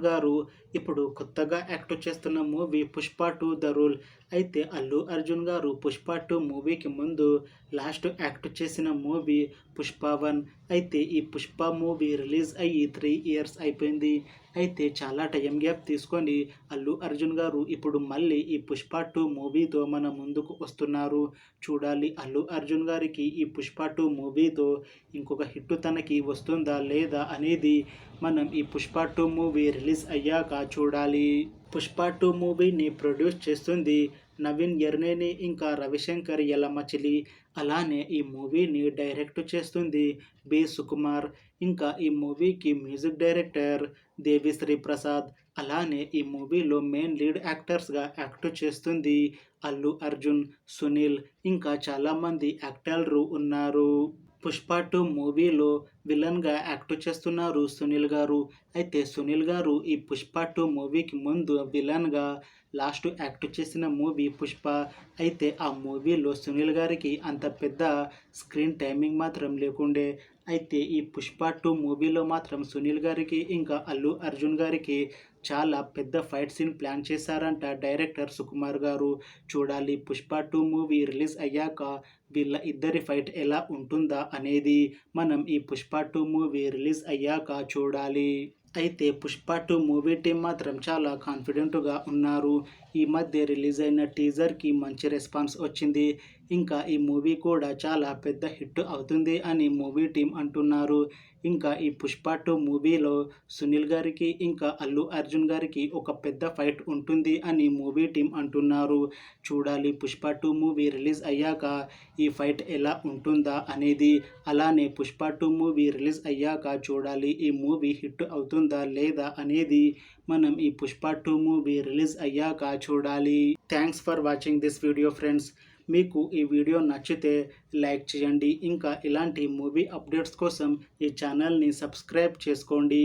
గారు ఇప్పుడు కొత్తగా యాక్ట్ చేస్తున్న మూవీ 'పుష్ప 2 ద రూల్'. అయితే అల్లు అర్జున్ గారు 'పుష్ప 2' మూవీకి ముందు లాస్ట్ యాక్ట్ చేసిన మూవీ 'పుష్ప 1'. అయితే ఈ 'పుష్ప' మూవీ రిలీజ్ అయ్యి 3 ఇయర్స్ అయిపోయింది. అయితే చాలా టైం గ్యాప్ తీసుకొని అల్లు అర్జున్ గారు ఇప్పుడు మళ్ళీ ఈ 'పుష్ప 2' మూవీతో మన ముందుకు వస్తున్నారు. చూడాలి అల్లు అర్జున్ గారికి ఈ 'పుష్ప 2' మూవీతో ఇంకొక హిట్ తనకి వస్తుందా లేదా అనేది మనం ఈ 'పుష్ప 2' మూవీ రిలీజ్ అయ్యాక చూడాలి. 'పుష్ప 2' మూవీని ప్రొడ్యూస్ చేస్తుంది నవీన్ ఎర్నేని ఇంకా రవిశంకర్ యలమచిలి. అలానే ఈ మూవీని డైరెక్ట్ చేస్తుంది బి సుకుమార్. ఇంకా ఈ మూవీకి మ్యూజిక్ డైరెక్టర్ దేవిశ్రీ ప్రసాద్. అలానే ఈ మూవీలో మెయిన్ లీడ్ యాక్టర్స్గా యాక్ట్ చేస్తుంది అల్లు అర్జున్, సునీల్ ఇంకా చాలామంది యాక్టర్లు ఉన్నారు. 'పుష్ప 2' మూవీలో విలన్గా యాక్ట్ చేస్తున్నారు సునీల్ గారు. అయితే సునీల్ గారు ఈ 'పుష్ప 2' మూవీకి ముందు విలన్గా లాస్ట్ యాక్ట్ చేసిన మూవీ 'పుష్ప'. అయితే ఆ మూవీలో సునీల్ గారికి అంత పెద్ద స్క్రీన్ టైమింగ్ మాత్రం లేకుండే. అయితే ఈ 'పుష్ప 2' మూవీలో మాత్రం సునీల్ గారికి ఇంకా అల్లు అర్జున్ గారికి చాలా పెద్ద ఫైట్ సీన్ ప్లాన్ చేశారంట డైరెక్టర్ సుకుమార్ గారు. చూడాలి 'పుష్ప 2' మూవీ రిలీజ్ అయ్యాక వీళ్ళ ఇద్దరి ఫైట్ ఎలా ఉంటుందా అనేది మనం ఈ 'పుష్ప 2' మూవీ రిలీజ్ అయ్యాక చూడాలి. అయితే 'పుష్ప 2' మూవీ టీం మాత్రం చాలా కాన్ఫిడెంట్గా ఉన్నారు. ఈ మధ్య రిలీజ్ అయిన టీజర్కి మంచి రెస్పాన్స్ వచ్చింది. ఇంకా ఈ మూవీ కూడా చాలా పెద్ద హిట్ అవుతుంది అని మూవీ టీం అంటున్నారు. ఇంకా ఈ 'పుష్ప 2' మూవీలో సునీల్ గారికి ఇంకా అల్లు అర్జున్ గారికి ఒక పెద్ద ఫైట్ ఉంటుంది అని మూవీ టీం అంటున్నారు. చూడాలి 'పుష్ప 2' మూవీ రిలీజ్ అయ్యాక ఈ ఫైట్ ఎలా ఉంటుందా అనేది. అలానే 'పుష్ప 2' మూవీ రిలీజ్ అయ్యాక చూడాలి ఈ మూవీ హిట్ అవుతుందా లేదా అనేది మనం ఈ 'పుష్ప 2' మూవీ రిలీజ్ అయ్యాక చూడాలి. Thanks for watching this video friends. మీకు ఈ వీడియో నచ్చితే లైక్ చేయండి. ఇంకా ఇలాంటి మూవీ అప్డేట్స్ కోసం ఈ ఛానల్ని సబ్స్క్రైబ్ చేసుకోండి.